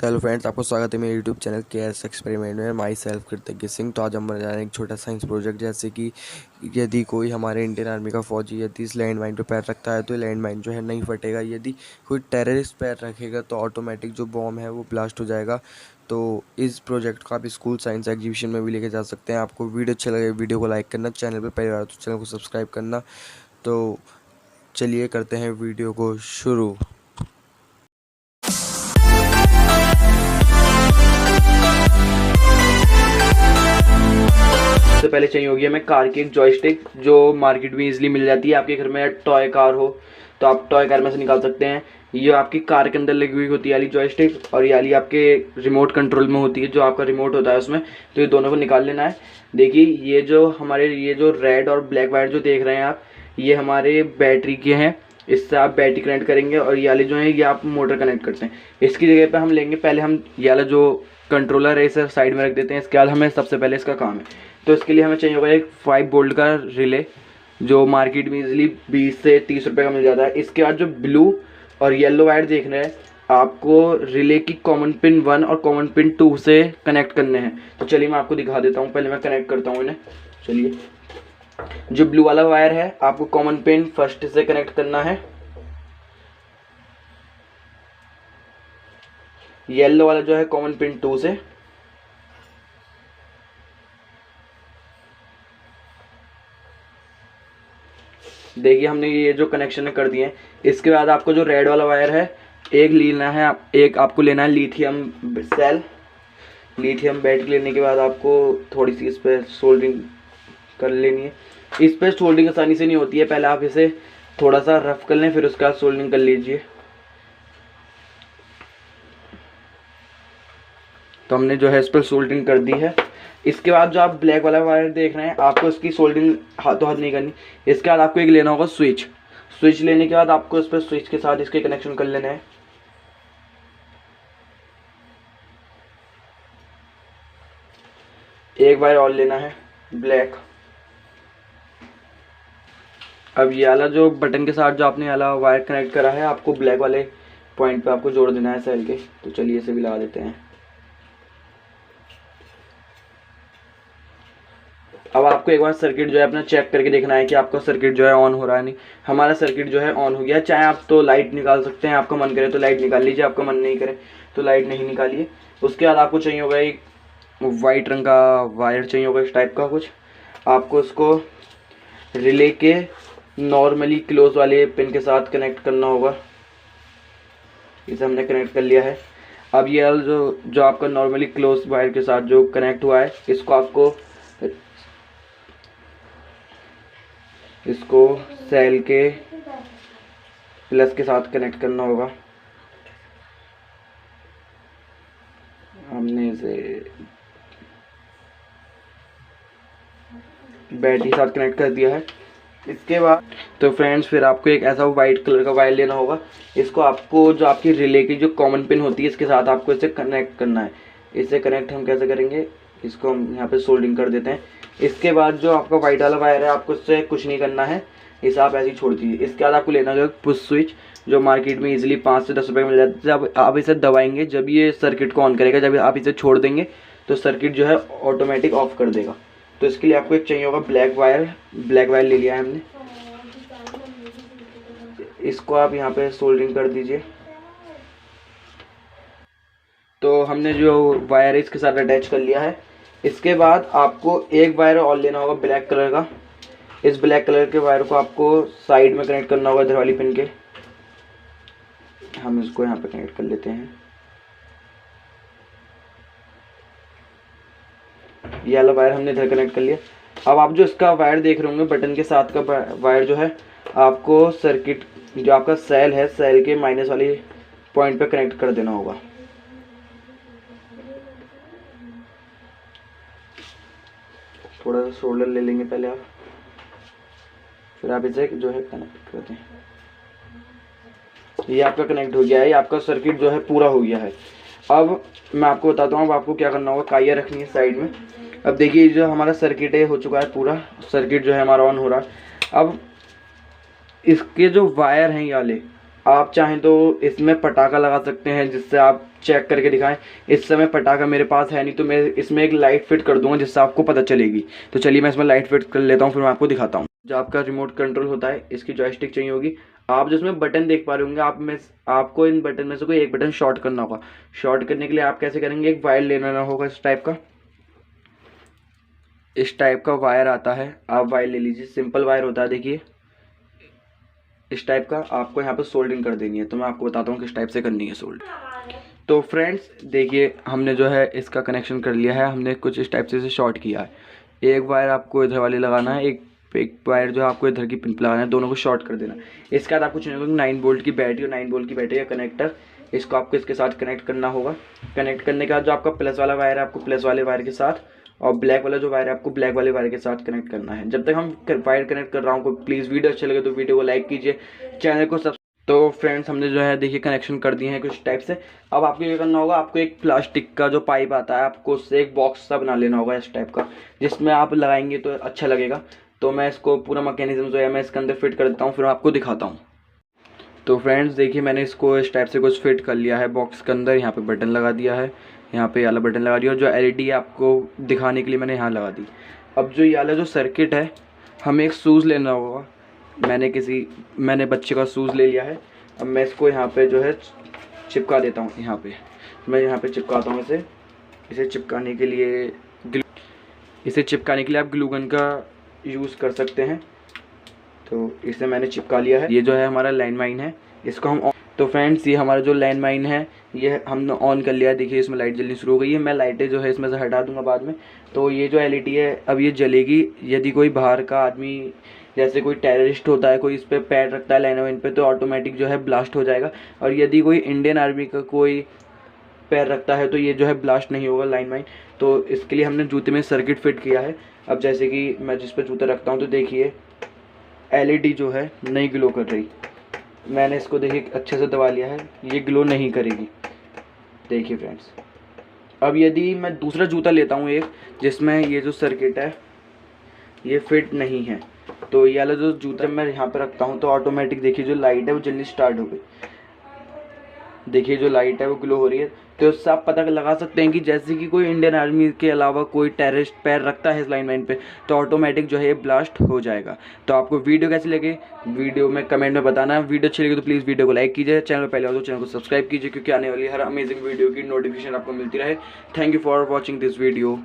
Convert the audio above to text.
Hello friends, आपको स्वागत है मेरे यूट्यूब चैनल के एस एक्सपेरिमेंट में। माई सेल्फ कृतज्ञ सिंह। तो आज हम बना रहे हैं एक छोटा साइंस प्रोजेक्ट। जैसे कि यदि कोई हमारे इंडियन आर्मी का फौजी यदि इस लैंड माइन पर पैर रखता है तो लैंड माइन जो है नहीं फटेगा। यदि कोई टेररिस्ट पैर रखेगा तो ऑटोमेटिक जो बॉम्ब है वो ब्लास्ट हो जाएगा। तो इस प्रोजेक्ट को आप स्कूल साइंस एग्जीबिशन में भी लेके जा सकते हैं। आपको वीडियो अच्छा लगे वीडियो को लाइक करना, चैनल पर पहली बार तो चैनल को सब्सक्राइब करना। तो चलिए करते हैं वीडियो को शुरू। सबसे पहले चाहिए होगी हमें कार की एक जॉयस्टिक, जो मार्केट में इजीली मिल जाती है। आपके घर में टॉय कार हो तो आप टॉय कार में से निकाल सकते हैं। ये आपकी कार के अंदर लगी हुई होती है वाली जॉयस्टिक, और ये वाली आपके रिमोट कंट्रोल में होती है, जो आपका रिमोट होता है उसमें। तो ये दोनों को निकाल लेना है। देखिए ये जो रेड और ब्लैक वायर जो देख रहे हैं आप, ये हमारे बैटरी के हैं। इससे आप बैटरी कनेक्ट करेंगे, और ये वाले जो है ये आप मोटर कनेक्ट करते हैं। इसकी जगह पे हम लेंगे, पहले हम ये वाला जो कंट्रोलर है इसे साइड में रख देते हैं। इसके बाद हमें सबसे पहले इसका काम है, तो इसके लिए हमें चाहिए होगा एक 5 वोल्ट का रिले, जो मार्केट में इजीली 20 से 30 रुपये का मिल जाता है। इसके बाद जो ब्लू और येलो वायर देख रहे हैं, आपको रिले की कॉमन पिन 1 और कॉमन पिन 2 से कनेक्ट करने हैं। तो चलिए मैं आपको दिखा देता हूँ। पहले मैं कनेक्ट करता हूँ इन्हें। चलिए, जो ब्लू वाला वायर है आपको कॉमन पिन 1 से कनेक्ट करना है। येलो वाला जो है कॉमन पिन 2 से। देखिए हमने ये जो कनेक्शन कर दिए हैं। इसके बाद आपको जो रेड वाला वायर है एक लेना है, आपको लेना है लिथियम सेल। लिथियम बैटरी लेने के बाद आपको थोड़ी सी इस पर सोल्डरिंग कर लेनी है। इस पर सोल्डरिंग आसानी से नहीं होती है, पहले आप इसे थोड़ा सा रफ कर लें, फिर उसके बाद सोल्डरिंग कर लीजिए। तो हमने जो है इस पर सोल्डरिंग कर दी है। इसके बाद जो आप ब्लैक वाला वायर देख रहे हैं, आपको इसकी सोल्डरिंग हाथों हाथ नहीं करनी। इसके बाद आपको एक लेना होगा स्विच। स्विच लेने के बाद आपको इस पर स्विच के साथ इसके कनेक्शन कर लेना है। एक वायर और लेना है ब्लैक। अब ये वाला जो बटन के साथ जो आपने वाला वायर कनेक्ट करा है, आपको ब्लैक वाले पॉइंट पे आपको जोड़ देना है सेल के। तो चलिए इसे भी लगा देते हैं। अब आपको एक बार सर्किट जो है अपना चेक करके देखना है कि आपका सर्किट जो है ऑन हो रहा है नहीं। हमारा सर्किट जो है ऑन हो गया। चाहे आप तो लाइट निकाल सकते हैं, आपका मन करे तो लाइट निकाल लीजिए, आपका मन नहीं करे तो लाइट नहीं निकालिए। उसके बाद आपको चाहिए होगा एक वाइट रंग का वायर चाहिए होगा, इस टाइप का कुछ। आपको उसको रिले के नॉर्मली क्लोज वाले पिन के साथ कनेक्ट करना होगा। इसे हमने कनेक्ट कर लिया है। अब ये जो आपका नॉर्मली क्लोज वायर के साथ जो कनेक्ट हुआ है, इसको सेल के प्लस के साथ कनेक्ट करना होगा। हमने इसे बैटरी के साथ कनेक्ट कर दिया है। इसके बाद तो फ्रेंड्स फिर आपको एक ऐसा वाइट कलर का वायर लेना होगा। इसको आपको जो आपकी रिले की जो कॉमन पिन होती है, इसके साथ आपको इसे कनेक्ट करना है। इसे कनेक्ट हम कैसे करेंगे, इसको हम यहाँ पे सोल्डिंग कर देते हैं। इसके बाद जो आपका वाइट वाला वायर है, आपको इससे कुछ नहीं करना है, इसे आप ऐसे ही छोड़ दीजिए। इसके बाद आपको लेना होगा पुश स्विच, जो मार्केट में इजीली 5 से 10 रुपये मिल जाता है। जब आप इसे दबाएंगे, जब ये सर्किट को ऑन करेगा, जब आप इसे छोड़ देंगे तो सर्किट जो है ऑटोमेटिक ऑफ कर देगा। तो इसके लिए आपको एक चाहिए होगा ब्लैक वायर। ब्लैक वायर ले लिया है हमने। इसको आप यहाँ पे सोल्डरिंग कर दीजिए। तो हमने जो वायर है इसके साथ अटैच कर लिया है। इसके बाद आपको एक वायर और लेना होगा ब्लैक कलर का। इस ब्लैक कलर के वायर को आपको साइड में कनेक्ट करना होगा इधर वाली पिन के। हम इसको यहाँ पे कनेक्ट कर लेते हैं। ये वाला वायर हमने इधर कनेक्ट कर लिया। अब आप जो इसका वायर देख रहे होंगे बटन के साथ का वायर जो है, आपको सर्किट जो आपका सेल है, सेल के माइनस वाली पॉइंट पे कनेक्ट कर देना होगा। थोड़ा सा सोल्डर ले लेंगे पहले आप, फिर आप इसे जो है कनेक्ट कर दें। ये आपका कनेक्ट हो गया है। ये आपका सर्किट जो है पूरा हो गया है। अब मैं आपको बताता हूँ अब आपको क्या करना होगा। काइया रखनी है साइड में। अब देखिए जो हमारा सर्किट है हो चुका है पूरा। सर्किट जो है हमारा ऑन हो रहा है। अब इसके जो वायर हैं ये वाले, आप चाहें तो इसमें पटाखा लगा सकते हैं, जिससे आप चेक करके दिखाएं। इस समय पटाखा मेरे पास है नहीं, तो मैं इसमें एक लाइट फिट कर दूंगा जिससे आपको पता चलेगी। तो चलिए मैं इसमें लाइट फिट कर लेता हूँ, फिर मैं आपको दिखाता हूँ। जो आपका रिमोट कंट्रोल होता है, इसकी जॉयस्टिक चाहिए होगी। आप जो इसमें बटन देख पा रहे होंगे, आपको इन बटन में से कोई एक बटन शॉर्ट करना होगा। शॉर्ट करने के लिए आप कैसे करेंगे, एक वायर लेना होगा इस टाइप का वायर आता है, आप वायर ले लीजिए। सिंपल वायर होता है, देखिए इस टाइप का। आपको यहाँ पर सोल्डरिंग कर देनी है, तो मैं आपको बताता हूँ किस टाइप से करनी है सोल्डरिंग। तो फ्रेंड्स देखिए, हमने जो है इसका कनेक्शन कर लिया है। हमने कुछ इस टाइप से इसे शॉर्ट किया है। एक वायर आपको इधर वाले लगाना है, एक वायर जो है आपको इधर की पिन पे लगाना है, दोनों को शॉर्ट कर देना। इसके बाद आपको चाहिए होगा 9 वोल्ट की बैटरी और 9 वोल्ट की बैटरी का कनेक्टर। इसको आपको इसके साथ कनेक्ट करना होगा। कनेक्ट करने के बाद जो आपका प्लस वाला वायर है, आपको प्लस वाले वायर के साथ, और ब्लैक वाला जो वायर है आपको ब्लैक वाले वायर के साथ कनेक्ट करना है। जब तक हम वायर कनेक्ट कर रहा हूँ, प्लीज़ वीडियो अच्छा लगे तो वीडियो को लाइक कीजिए, चैनल को सब्सक्राइब। तो फ्रेंड्स हमने जो है देखिए कनेक्शन कर दिए हैं कुछ टाइप से। अब आपको ये करना होगा, आपको एक प्लास्टिक का जो पाइप आता है, आपको उससे एक बॉक्स सा बना लेना होगा इस टाइप का, जिसमें आप लगाएंगे तो अच्छा लगेगा। तो मैं इसको पूरा मैकेनिज्म जो है मैं इसके अंदर फिट कर देता हूँ, फिर आपको दिखाता हूँ। तो फ्रेंड्स देखिए, मैंने इसको इस टाइप से कुछ फिट कर लिया है बॉक्स के अंदर। यहाँ पे बटन लगा दिया है, यहाँ पे वाला बटन लगा दिया, और जो एलईडी है आपको दिखाने के लिए मैंने यहाँ लगा दी। अब जो ये वाला जो सर्किट है, हमें एक शूज़ लेना होगा। मैंने बच्चे का शूज़ ले लिया है। अब मैं इसको यहाँ पे जो है चिपका देता हूँ। यहाँ पे मैं यहाँ पे चिपकाता हूँ इसे चिपकाने के लिए आप ग्लू गन का यूज़ कर सकते हैं। तो इसे मैंने चिपका लिया है। ये जो है हमारा लैंडमाइन है, इसको हम तो फ्रेंड्स ये हमारा जो लैंडमाइन है ये हमने ऑन कर लिया है। देखिए इसमें लाइट जलनी शुरू हो गई है। मैं लाइटें जो है इसमें से हटा दूंगा बाद में। तो ये जो एलईडी है अब ये जलेगी। यदि कोई बाहर का आदमी, जैसे कोई टेररिस्ट होता है, कोई इस पर पैर रखता है लैंडमाइन पे, तो ऑटोमेटिक जो है ब्लास्ट हो जाएगा। और यदि कोई इंडियन आर्मी का कोई पैर रखता है तो ये जो है ब्लास्ट नहीं होगा लैंडमाइन। तो इसके लिए हमने जूते में सर्किट फिट किया है। अब जैसे कि मैं जिस पर जूता रखता हूँ, तो देखिए एलईडी जो है नहीं ग्लो कर रही। मैंने इसको देखिए अच्छे से दबा लिया है, ये ग्लो नहीं करेगी। देखिए फ्रेंड्स, अब यदि मैं दूसरा जूता लेता हूँ एक, जिसमें ये जो सर्किट है ये फिट नहीं है, तो ये वाला जो जूता मैं यहाँ पर रखता हूँ, तो ऑटोमेटिक देखिए जो लाइट है वो जल्दी स्टार्ट हो गई। देखिए जो लाइट है वो ग्लो हो रही है। तो उससे आप पता लगा सकते हैं कि जैसे कि कोई इंडियन आर्मी के अलावा कोई टेररिस्ट पैर रखता है इस लाइन पे, तो ऑटोमेटिक जो है ये ब्लास्ट हो जाएगा। तो आपको वीडियो कैसी लगे, वीडियो में कमेंट में बताना। वीडियो अच्छी लगी तो प्लीज़ वीडियो को लाइक कीजिए, चैनल पहले हो तो चैनल को सब्सक्राइब कीजिए, क्योंकि आने वाली हर अमेजिंग वीडियो की नोटिफिकेशन आपको मिलती रहे। Thank you for watching this video.